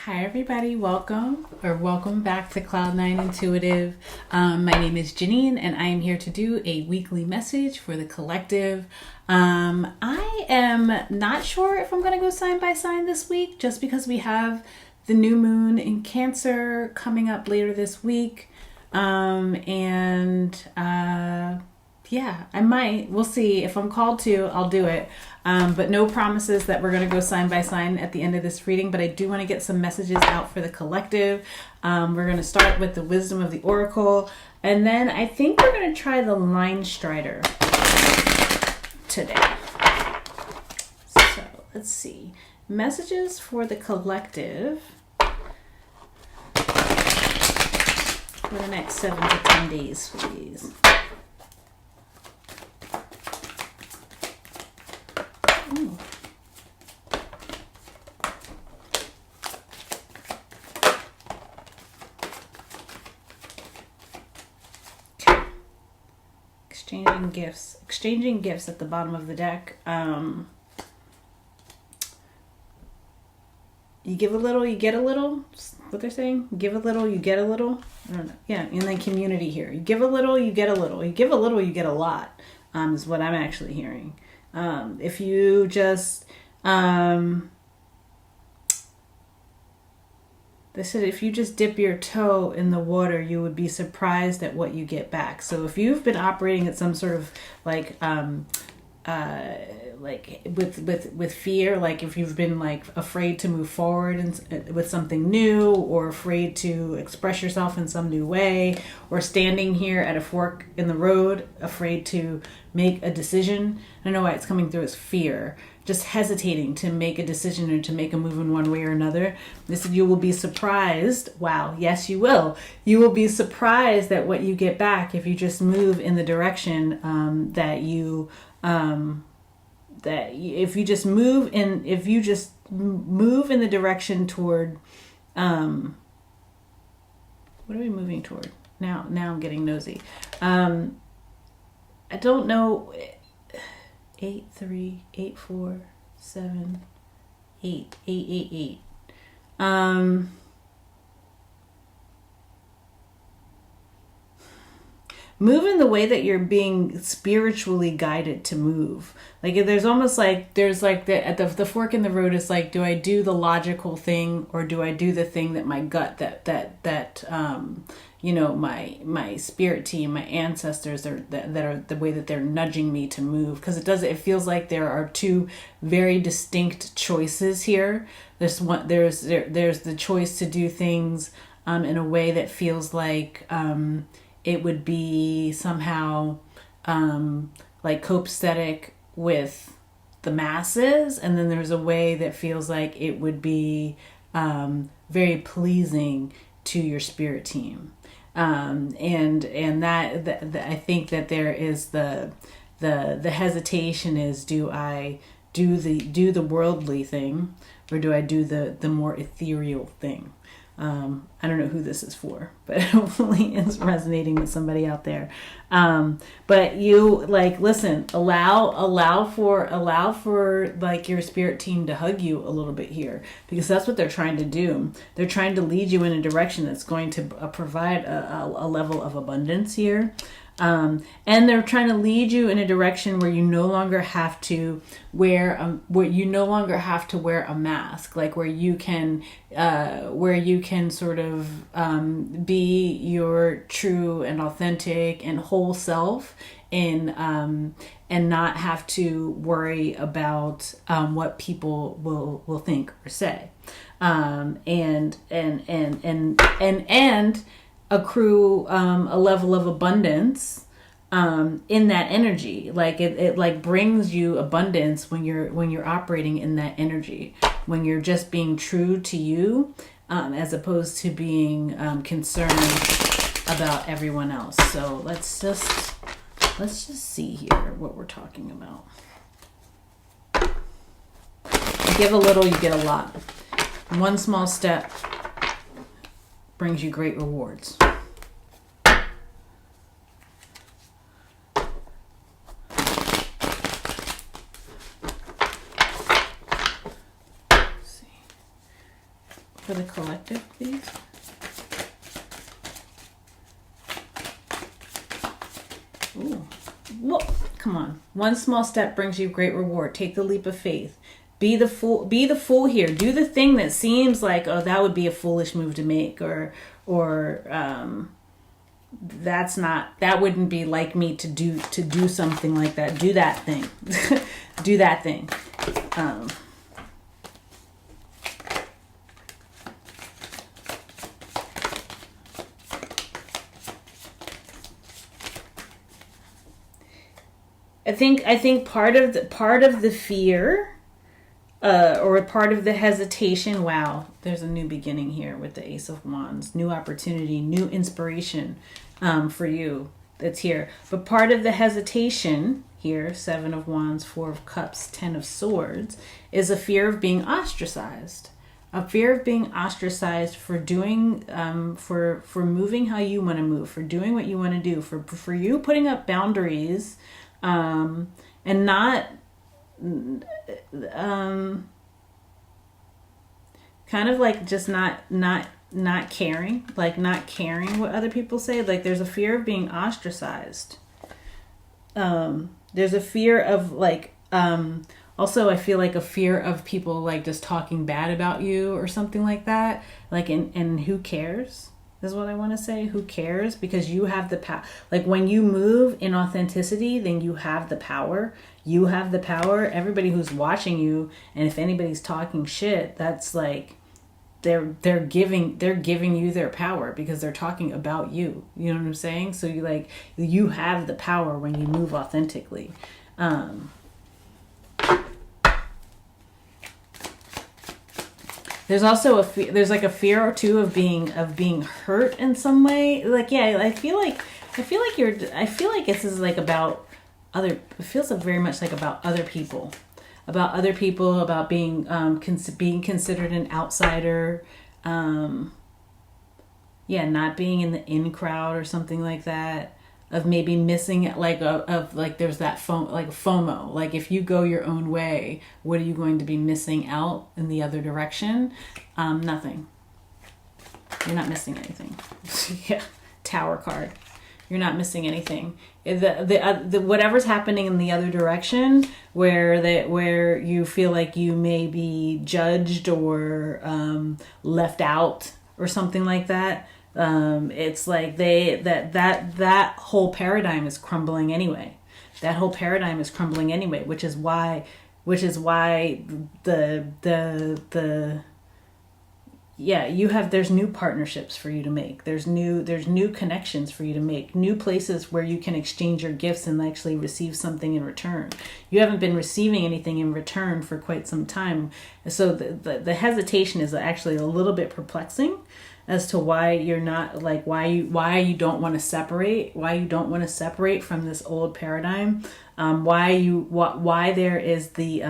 Hi everybody, welcome back to Cloud9 Intuitive. My name is Janine and I am here to do a weekly message for the collective. I am not sure if I'm going to go sign by sign this week just because we have the new moon in Cancer coming up later this week. Yeah, I might. We'll see. If I'm called to, I'll do it. But no promises that we're going to go sign by sign at the end of this reading. But I do want to get some messages out for the collective. We're going to start with the wisdom of the oracle. And then I think we're going to try the line strider today. So let's see. Messages for the collective for the next 7 to 10 days, please. Ooh. Okay. Exchanging gifts at the bottom of the deck. You give a little, you get a little. What they're saying? Give a little, you get a little. I don't know. Yeah, and then community here. You give a little, you get a little. You give a little, you get a lot. Is what I'm actually hearing. If you just, they said if you just dip your toe in the water, you would be surprised at what you get back. So if you've been operating at some sort of like with fear, like if you've been like afraid to move forward with something new, or afraid to express yourself in some new way, or standing here at a fork in the road, afraid to make a decision. I don't know why it's coming through as fear, just hesitating to make a decision or to make a move in one way or another. They said you will be surprised. Wow, yes, you will. You will be surprised at what you get back if you just move in the direction that you if you just move in the direction toward what are we moving toward? Now I'm getting nosy. I don't know. 8 3 8 4 7 8 8 8 8. Move in the way that you're being spiritually guided to move. Like there's almost like there's like the fork in the road is like, do I do the logical thing, or do I do the thing that my gut that my spirit team, my ancestors that are the way that they're nudging me to move? Because it feels like there are two very distinct choices here. There's the choice to do things in a way that feels like it would be somehow like copacetic with the masses, and then there's a way that feels like it would be very pleasing to your spirit team. And that I think that there is the hesitation is, do I do the worldly thing, or do I do the more ethereal thing? I don't know who this is for, but hopefully it's resonating with somebody out there. But you listen, allow for like your spirit team to hug you a little bit here, because that's what they're trying to do. They're trying to lead you in a direction that's going to provide a level of abundance here. And they're trying to lead you in a direction where you no longer have to wear a mask, like where you can sort of be your true and authentic and whole self, and not have to worry about what people will think or say, and accrue a level of abundance in that energy. Like it like brings you abundance when you're operating in that energy, when you're just being true to you, as opposed to being concerned about everyone else. So let's just see here what we're talking about. You give a little, you get a lot. One small step brings you great rewards. for the collective, please. Ooh. Well, come on. One small step brings you great reward. Take the leap of faith. Be the fool here. Do the thing that seems like, oh, that would be a foolish move to make, or that wouldn't be like me to do something like that. Do that thing. Do that thing. I think part of the fear, or part of the hesitation. Wow, there's a new beginning here with the Ace of Wands, new opportunity, new inspiration, for you that's here. But part of the hesitation here, Seven of Wands, Four of Cups, Ten of Swords, is a fear of being ostracized. A fear of being ostracized for doing, for moving how you want to move, for doing what you want to do, for you putting up boundaries. And not, kind of like just not caring, like not caring what other people say. Like there's a fear of being ostracized. There's a fear of like, also I feel like a fear of people like just talking bad about you or something like that. Like, and who cares? Is what I want to say. Who cares? Because you have the power. Like when you move in authenticity, then you have the power. You have the power. Everybody who's watching you, and if anybody's talking shit, that's like they're giving you their power because they're talking about you. You know what I'm saying? So you have the power when you move authentically. There's also there's like a fear or two of being hurt in some way. Like, yeah, I feel like this is like about it feels very much like about other people, about being being considered an outsider. Not being in the in crowd or something like that. Of maybe missing like there's that FOMO, like if you go your own way, what are you going to be missing out in the other direction? Nothing. You're not missing anything. Yeah, Tower card. You're not missing anything. The whatever's happening in the other direction, where you feel like you may be judged or left out or something like that. It's like that whole paradigm is crumbling anyway. That whole paradigm is crumbling anyway, which is why there's new partnerships for you to make. There's new connections for you to make, new places where you can exchange your gifts and actually receive something in return. You haven't been receiving anything in return for quite some time. So the hesitation is actually a little bit perplexing as to why you're not like why you don't want to separate from this old paradigm, why there is the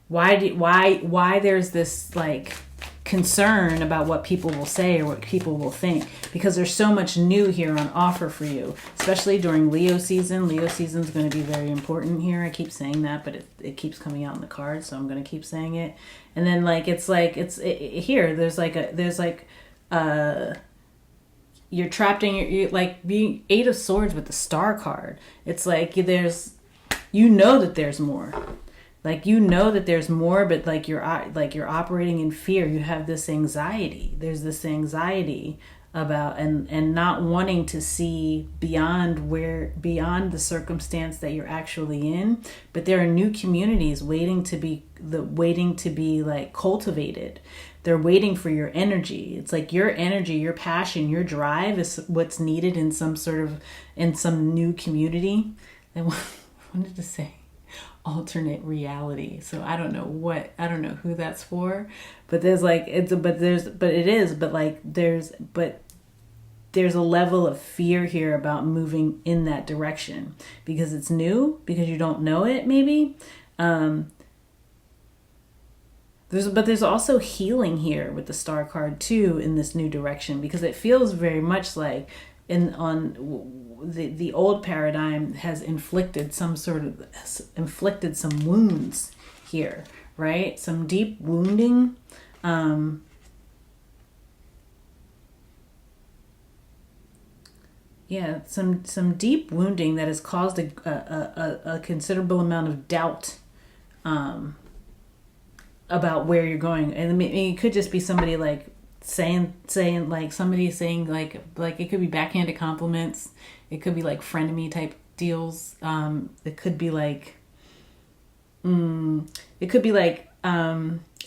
why there's this like concern about what people will say or what people will think, because there's so much new here on offer for you, especially during Leo season. Leo season is going to be very important here. I keep saying that, but it keeps coming out in the cards, so I'm going to keep saying it. And then here you're trapped in your like being Eight of Swords with the Star card. It's like that there's more. Like, that there's more, but like you're operating in fear. You have this anxiety. There's this anxiety about and not wanting to see beyond the circumstance that you're actually in. But there are new communities waiting to be like cultivated. They're waiting for your energy. It's like your energy, your passion, your drive is what's needed in some new community. I wanted to say alternate reality. So I don't know who that's for, but there's a level of fear here about moving in that direction because it's new, because you don't know it maybe. There's also healing here with the Star card too in this new direction, because it feels very much like the old paradigm has inflicted some wounds here, right? Some deep wounding. Yeah, some deep wounding that has caused a considerable amount of doubt about where you're going. And it could just be somebody like saying like somebody saying like it could be backhanded compliments. It could be like frenemy type deals. It could be like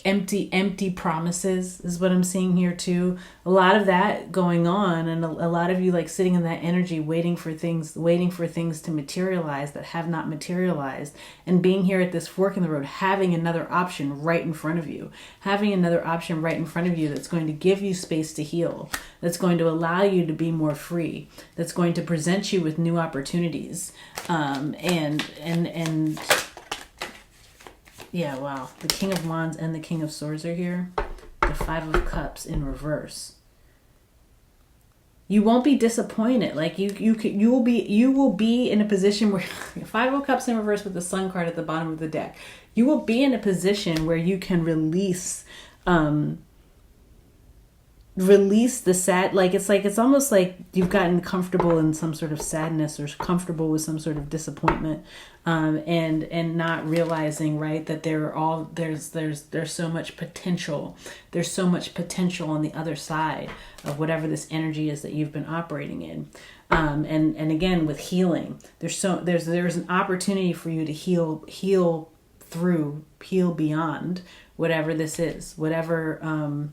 empty promises is what I'm seeing here too. A lot of that going on, and a lot of you like sitting in that energy waiting for things to materialize that have not materialized, and being here at this fork in the road, having another option right in front of you that's going to give you space to heal, that's going to allow you to be more free, that's going to present you with new opportunities. And yeah, wow. The King of Wands and the King of Swords are here. The Five of Cups in reverse. You won't be disappointed. Like you will be in a position where Five of Cups in reverse with the Sun card at the bottom of the deck. You will be in a position where you can release the sad, it's almost like you've gotten comfortable in some sort of sadness or comfortable with some sort of disappointment, and not realizing, right, that there's so much potential. There's so much potential on the other side of whatever this energy is that you've been operating in. And again, with healing, there's an opportunity for you to heal beyond whatever this is, whatever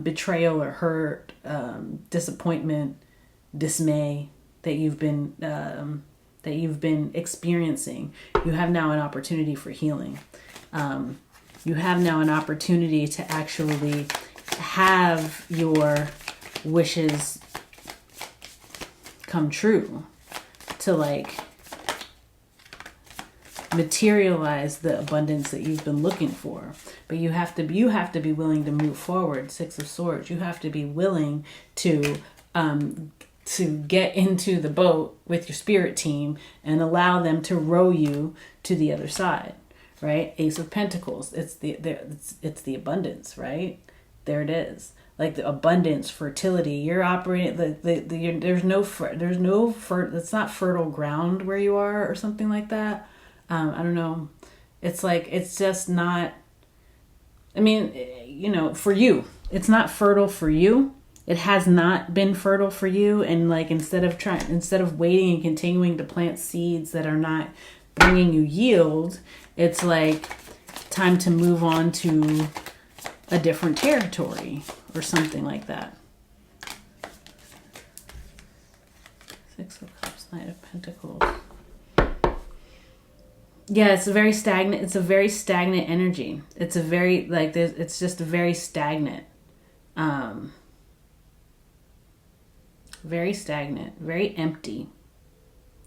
betrayal or hurt, disappointment, dismay that you've been experiencing. You have now an opportunity for healing. You have now an opportunity to actually have your wishes come true, to like materialize the abundance that you've been looking for. But you have to be willing to move forward. Six of Swords. You have to be willing to get into the boat with your spirit team and allow them to row you to the other side, right? Ace of Pentacles. It's the abundance, right? There it is. Like the abundance, fertility. You're operating it's not fertile ground where you are or something like that. I don't know. It's like, it's just not, I mean, for you, it's not fertile for you. It has not been fertile for you. And like, instead of waiting and continuing to plant seeds that are not bringing you yield, it's like time to move on to a different territory or something like that. Six of Cups, Knight of Pentacles. Yeah, it's a very stagnant energy. It's a very, like, it's just very stagnant. Very stagnant, very empty.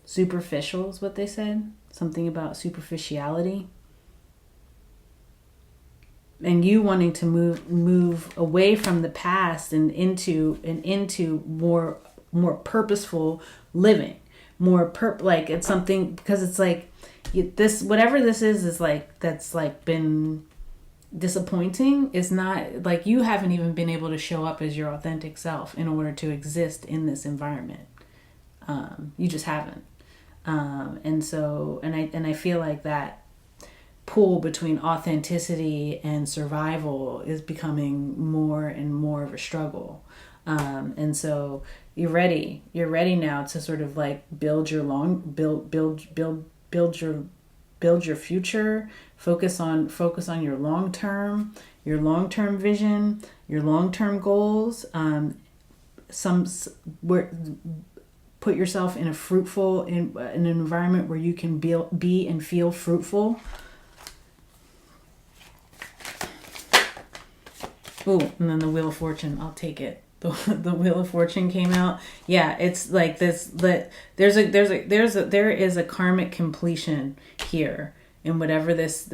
Superficial is what they said. Something about superficiality. And you wanting to move away from the past and into more purposeful living. Like it's something, because it's like, this, whatever this is like, that's like been disappointing, is not like, you haven't even been able to show up as your authentic self in order to exist in this environment. You just haven't. And I feel like that pull between authenticity and survival is becoming more and more of a struggle. And so you're ready now to sort of like build your future, focus on your long-term vision, your long-term goals, put yourself in a fruitful, in an environment where you can be and feel fruitful. Ooh, and then the Wheel of Fortune, I'll take it. The Wheel of Fortune came out. Yeah, it's like this, that there is a karmic completion here in whatever this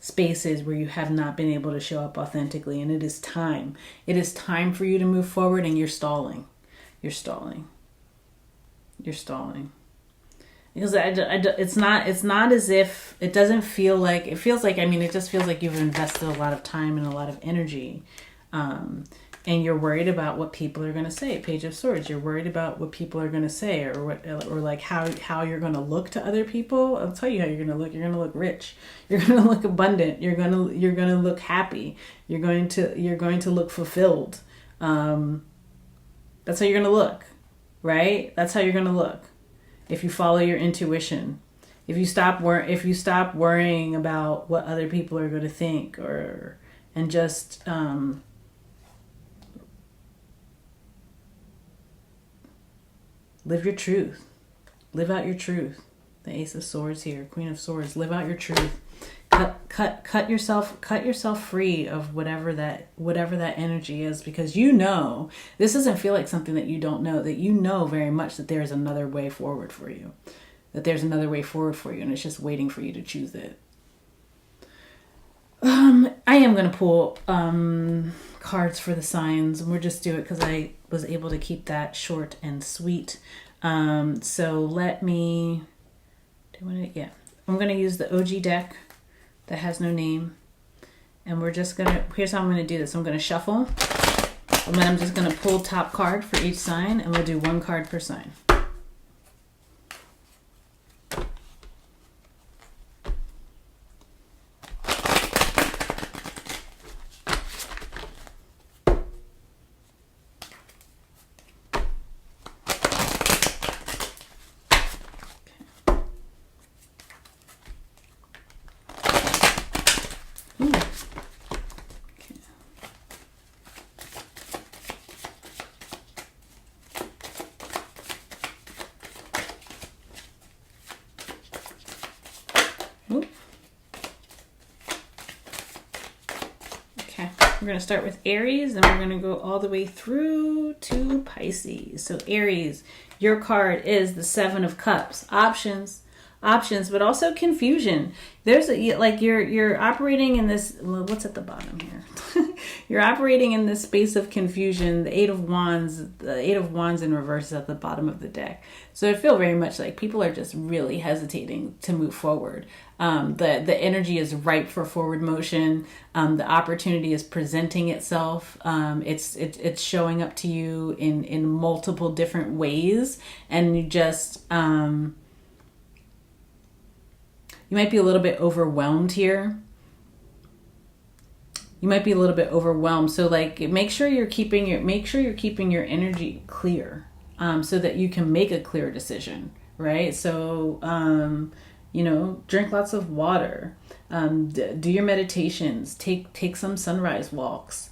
spaces where you have not been able to show up authentically. And it is time. It is time for you to move forward, and you're stalling. You're stalling. You're stalling. Because it's not as if, it doesn't feel like, it feels like, I mean, it just feels like you've invested a lot of time and a lot of energy. And you're worried about what people are going to say. Page of Swords. You're worried about what people are going to say, or like how you're going to look to other people. I'll tell you how you're going to look. You're going to look rich. You're going to look abundant. You're going to look happy. You're going to look fulfilled. That's how you're going to look, right? That's how you're going to look. If you follow your intuition, if you stop worrying about what other people are going to think, and just live your truth. Live out your truth. The Ace of Swords here, Queen of Swords. Live out your truth. Cut yourself free of whatever that energy is, because you know, this doesn't feel like something that you don't know, that you know very much that there's another way forward for you. And it's just waiting for you to choose it. I am going to pull cards for the signs, and we'll just do it because I was able to keep that short and sweet. So let me I'm going to use the OG deck that has no name, and here's how I'm going to do this. I'm going to shuffle, and then I'm just going to pull top card for each sign, and we'll do one card per sign. We're going to start with Aries, and we're going to go all the way through to Pisces. So Aries, your card is the Seven of Cups. Options, but also confusion. There's you're operating in this, what's at the bottom here? You're operating in this space of confusion. The Eight of Wands in reverse is at the bottom of the deck. So I feel very much like people are just really hesitating to move forward. The energy is ripe for forward motion. The opportunity is presenting itself. It's showing up to you in multiple different ways, and you just you might be a little bit overwhelmed here. You might be a little bit overwhelmed. So make sure you're keeping your energy clear, so that you can make a clear decision, right? So, drink lots of water, do your meditations, take some sunrise walks,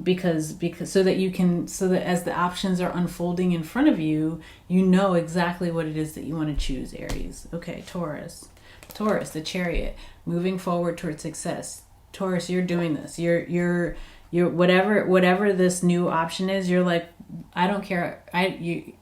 because so that as the options are unfolding in front of you, you know exactly what it is that you want to choose. Aries. Okay. Taurus, the Chariot, moving forward towards success. Taurus, you're doing this. You're whatever this new option is. You're like, I don't care.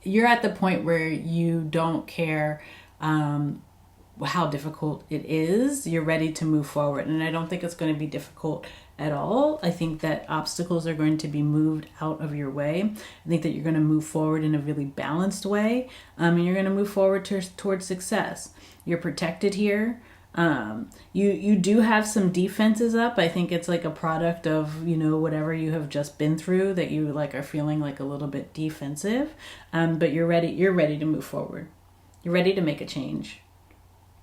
You're at the point where you don't care how difficult it is. You're ready to move forward, and I don't think it's going to be difficult at all. I think that obstacles are going to be moved out of your way. I think that you're going to move forward in a really balanced way, and you're going to move forward towards success. You're protected here. You do have some defenses up. I think it's like a product of, whatever you have just been through, that you are feeling like a little bit defensive. But you're ready to move forward. You're ready to make a change,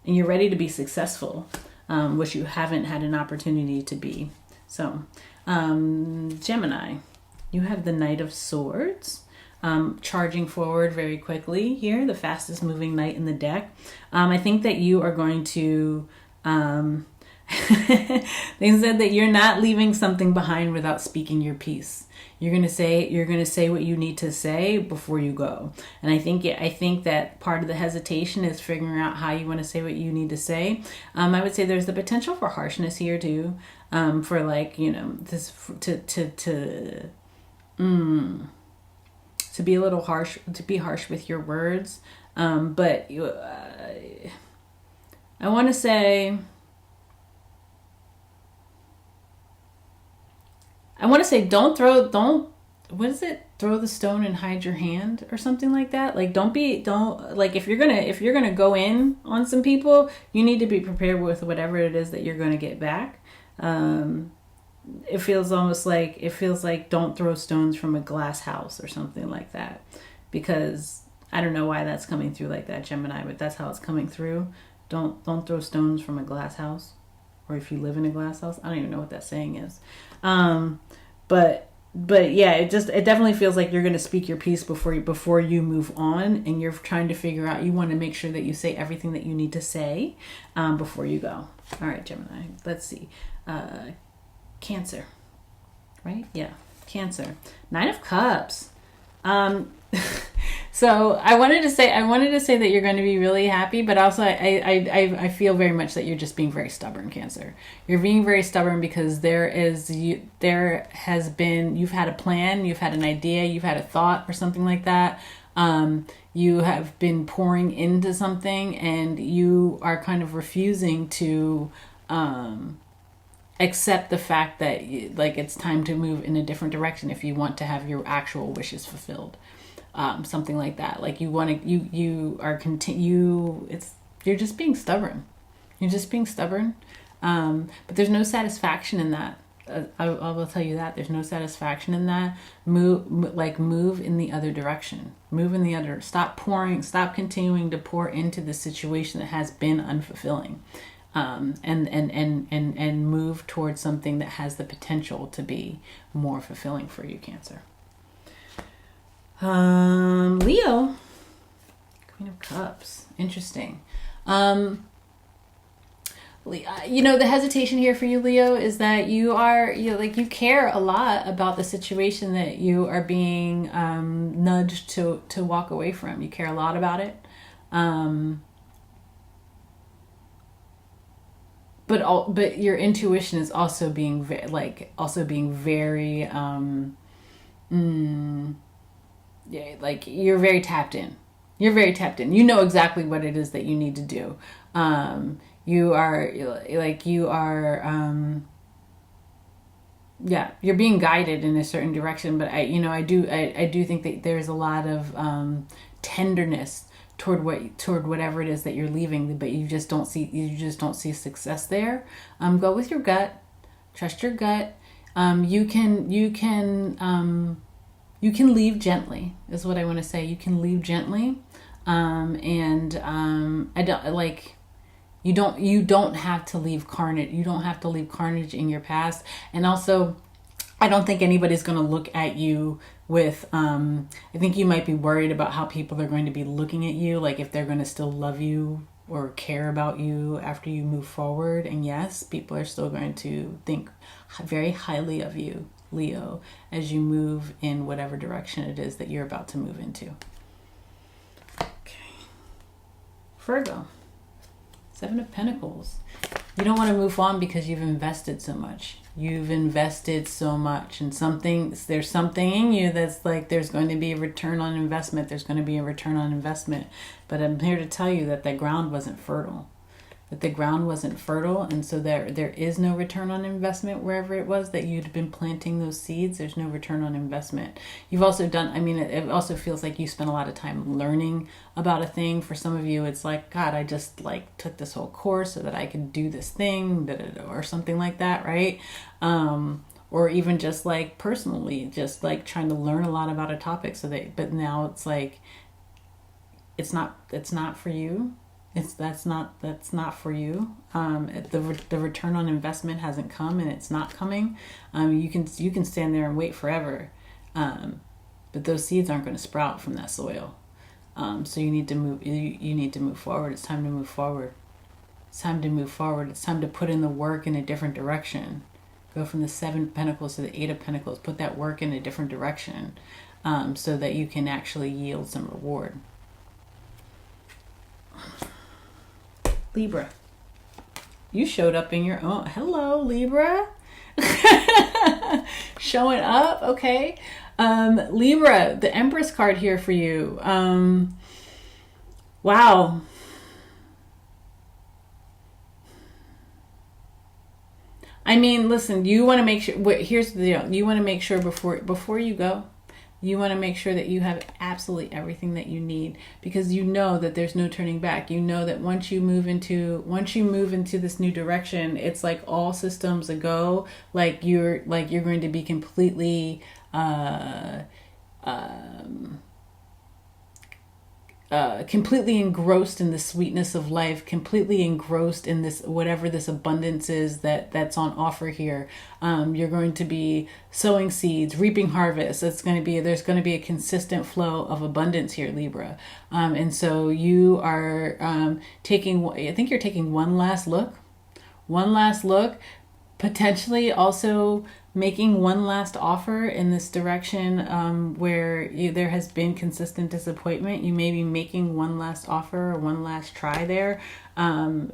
and you're ready to be successful, which you haven't had an opportunity to be. So, Gemini, you have the Knight of Swords. Charging forward very quickly here, the fastest moving knight in the deck. I think that you are going to they said that you're not leaving something behind without speaking your piece. You're gonna say what you need to say before you go. And I think that part of the hesitation is figuring out how you want to say what you need to say. I would say there's the potential for harshness here too, for this to be a little harsh, to be harsh with your words. But I want to say I want to say what is it? Throw the stone and hide your hand or something like that. Like don't like if you're gonna go in on some people, you need to be prepared with whatever it is that you're gonna get back. It feels like don't throw stones from a glass house or something like that, because I don't know why that's coming through like that, Gemini, but that's how it's coming through. Don't throw stones from a glass house, or if you live in a glass house. I don't even know what that saying is. But yeah, it definitely feels like you're going to speak your piece before you move on, and you're trying to figure out, you want to make sure that you say everything that you need to say before you go. All right, Gemini, let's see. Cancer, right? Yeah, Cancer. 9 of Cups. So I wanted to say that you're going to be really happy, but also I feel very much that you're just being very stubborn, Cancer. You're being very stubborn because you've had a plan, you've had an idea, you've had a thought or something like that. You have been pouring into something, and you are kind of refusing to accept the fact that it's time to move in a different direction if you want to have your actual wishes fulfilled. Something like that. Like you're just being stubborn. You're just being stubborn. But there's no satisfaction in that. I will tell you that there's no satisfaction in that. Move in the other direction. Stop continuing to pour into the situation that has been unfulfilling. And move towards something that has the potential to be more fulfilling for you, Cancer. Leo, Queen of Cups. Interesting. The hesitation here for you, Leo, is that you care a lot about the situation that you are being nudged to walk away from. You care a lot about it. But your intuition is also being very yeah, like you're very tapped in. You're very tapped in. You know exactly what it is that you need to do. You're being guided in a certain direction, but I do think that there's a lot of tenderness toward whatever it is that you're leaving, but you just don't see success there. Go with your gut. Trust your gut. You can leave gently, is what I want to say. You can leave gently. You don't have to leave carnage. You don't have to leave carnage in your past. And also, I don't think anybody's going to look at you with, I think you might be worried about how people are going to be looking at you, like if they're going to still love you or care about you after you move forward. And yes, people are still going to think very highly of you, Leo, as you move in whatever direction it is that you're about to move into. Okay. Virgo, 7 of Pentacles. You don't want to move on because you've invested so much. You've invested so much, and there's something in you that's like, there's going to be a return on investment. There's going to be a return on investment. But I'm here to tell you that the ground wasn't fertile. And so there is no return on investment wherever it was that you'd been planting those seeds. There's no return on investment. You've also it also feels like you spent a lot of time learning about a thing. For some of you, it's like, God, I just took this whole course so that I could do this thing, or something like that, right? Or even just personally, just trying to learn a lot about a topic, but now it's like, it's not for you. That's not for you. The return on investment hasn't come, and it's not coming. You can stand there and wait forever, but those seeds aren't going to sprout from that soil. So you need to move. You need to move forward. It's time to move forward. It's time to put in the work in a different direction. Go from the 7 of Pentacles to the 8 of Pentacles. Put that work in a different direction, so that you can actually yield some reward. Libra, you showed up in your own. Hello, Libra. Showing up, okay. Libra, the Empress card here for you. Wow. I mean, listen, you want to make sure, here's the deal. You want to make sure before you go, you want to make sure that you have absolutely everything that you need, because you know that there's no turning back. You know that once you move into this new direction, it's like all systems a go. Like you're going to be completely completely engrossed in the sweetness of life, completely engrossed in this, whatever this abundance is that's on offer here. You're going to be sowing seeds, reaping harvests. There's going to be a consistent flow of abundance here, Libra. And so you are I think you're taking one last look, potentially also making one last offer in this direction where there has been consistent disappointment. You may be making one last offer or one last try there. But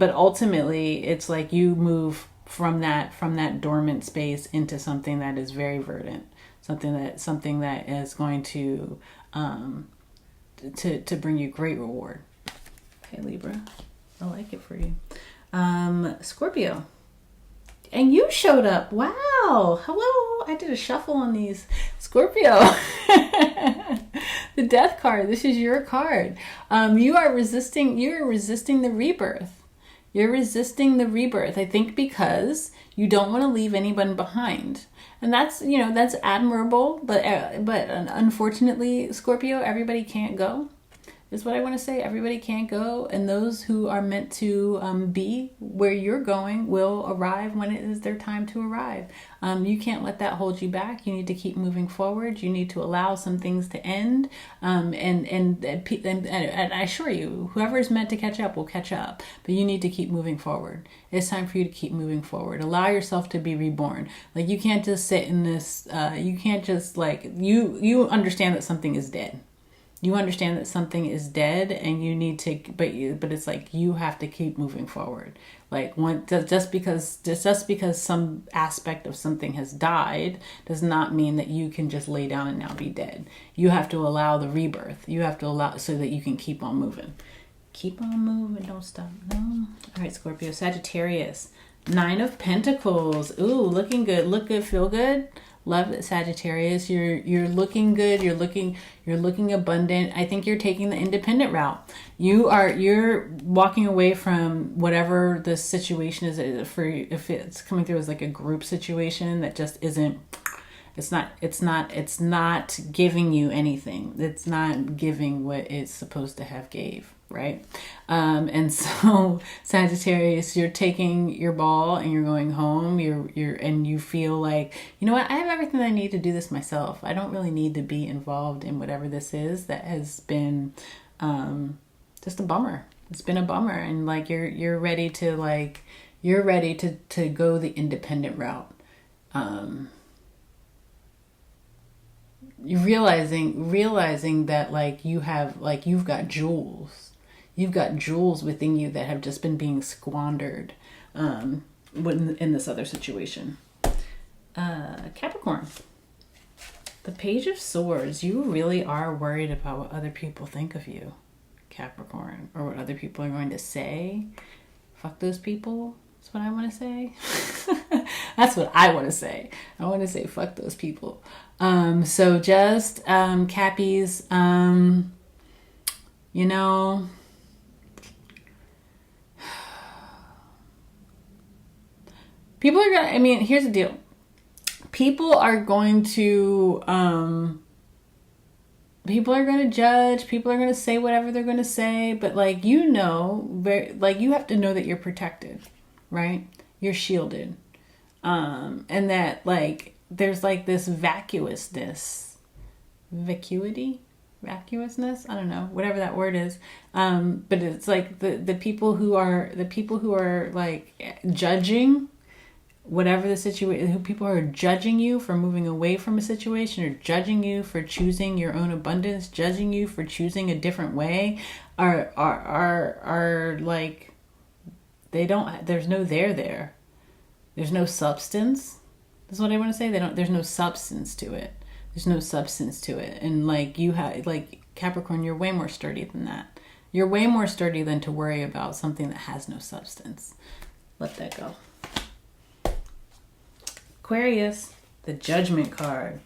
ultimately, it's like you move from that dormant space into something that is very verdant, something that is going to bring you great reward. Okay, Libra, I like it for you. Scorpio. And you showed up. Wow. Hello. I did a shuffle on these. Scorpio. The death card. This is your card. You're resisting the rebirth. You're resisting the rebirth. I think because you don't want to leave anyone behind. And that's admirable, but unfortunately, Scorpio, everybody can't go. Is what I want to say. Everybody can't go, and those who are meant to be where you're going will arrive when it is their time to arrive. You can't let that hold you back. You need to keep moving forward. You need to allow some things to end. And I assure you, whoever is meant to catch up will catch up. But you need to keep moving forward. It's time for you to keep moving forward. Allow yourself to be reborn. Like, you can't just sit in this. You can't just you understand that something is dead. You understand that something is dead, and you need to, but it's like you have to keep moving forward. Like, just because some aspect of something has died does not mean that you can just lay down and now be dead. You have to allow the rebirth. You have to allow so that you can keep on moving. Keep on moving, don't stop. No. All right, Scorpio, Sagittarius, 9 of Pentacles. Ooh, looking good, look good, feel good. Love it, Sagittarius. You're looking good. You're looking abundant. I think you're taking the independent route. You're walking away from whatever the situation is. If it's coming through as like a group situation that just isn't. It's not giving you anything. It's not giving what it's supposed to have gave. Right. And so Sagittarius, you're taking your ball and you're going home. And you feel like, you know what? I have everything I need to do this myself. I don't really need to be involved in whatever this is that has been, just a bummer. It's been a bummer. And like, you're ready to go the independent route. You're realizing that like you've got jewels. You've got jewels within you that have just been being squandered in this other situation. Capricorn. The Page of Swords. You really are worried about what other people think of you, Capricorn, or what other people are going to say. Fuck those people. That's what I want to say. That's what I want to say. I want to say fuck those people. So just Cappies, people are gonna, here's the deal. People are going to judge. People are going to say whatever they're going to say. But you have to know that you're protected, right? You're shielded. And that there's this vacuousness, vacuousness. I don't know, whatever that word is. But it's like the people who are judging whatever the situation, people who are judging you for moving away from a situation, or judging you for choosing your own abundance, judging you for choosing a different way, are there's no there. There's no substance. That's what I want to say. There's no substance to it. There's no substance to it. And Capricorn, you're way more sturdy than that. You're way more sturdy than to worry about something that has no substance. Let that go. Aquarius, the Judgment card.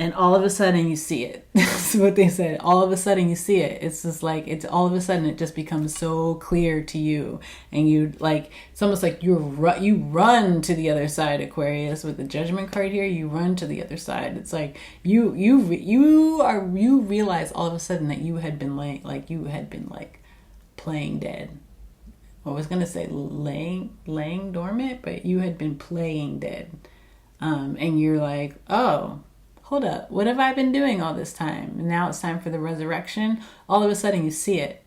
And all of a sudden you see it. That's what they said. All of a sudden you see it. It's just like, it's all of a sudden it just becomes so clear to you. And you like, it's almost like you run to the other side, Aquarius. With the Judgment card here, you run to the other side. It's like you realize all of a sudden that you had been playing dead. I was going to say laying dormant, but you had been playing dead. And you're like, oh, hold up, what have I been doing all this time? And now it's time for the resurrection. All of a sudden you see it.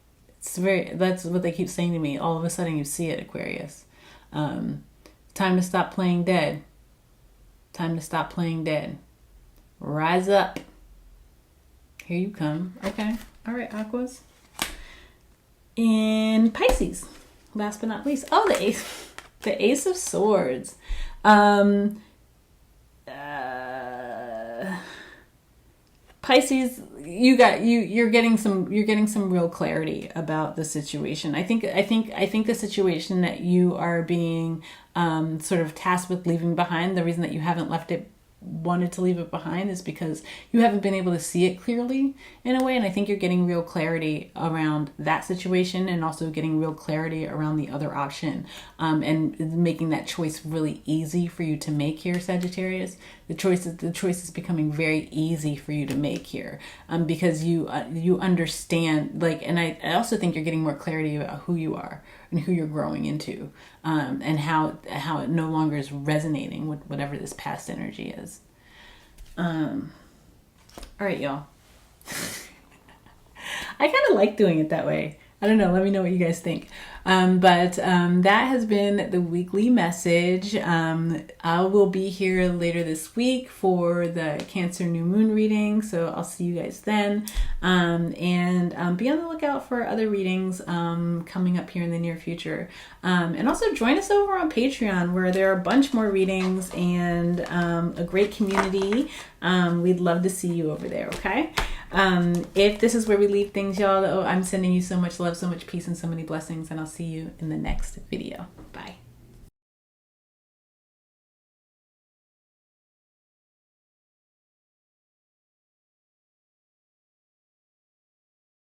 That's what they keep saying to me. All of a sudden you see it, Aquarius. Time to stop playing dead. Time to stop playing dead. Rise up. Here you come. Okay. All right, Aquas. And Pisces, last but not least. Oh, the Ace of Swords. Pisces, you're getting some real clarity about the situation. I think the situation that you are being sort of tasked with leaving behind, the reason that you haven't wanted to leave it behind is because you haven't been able to see it clearly in a way. And I think you're getting real clarity around that situation, and also getting real clarity around the other option, and making that choice really easy for you to make here, Sagittarius. The choice is becoming very easy for you to make here, because you understand, like, and I also think you're getting more clarity about who you are and who you're growing into, and how it no longer is resonating with whatever this past energy is. All right, y'all. I kind of like doing it that way. I don't know. Let me know what you guys think. But that has been the weekly message. I will be here later this week for the Cancer New Moon reading. So I'll see you guys then. And be on the lookout for other readings coming up here in the near future. And also join us over on Patreon, where there are a bunch more readings and a great community. We'd love to see you over there, okay? If this is where we leave things, y'all, I'm sending you so much love, so much peace, and so many blessings, and I'll see you in the next video. Bye.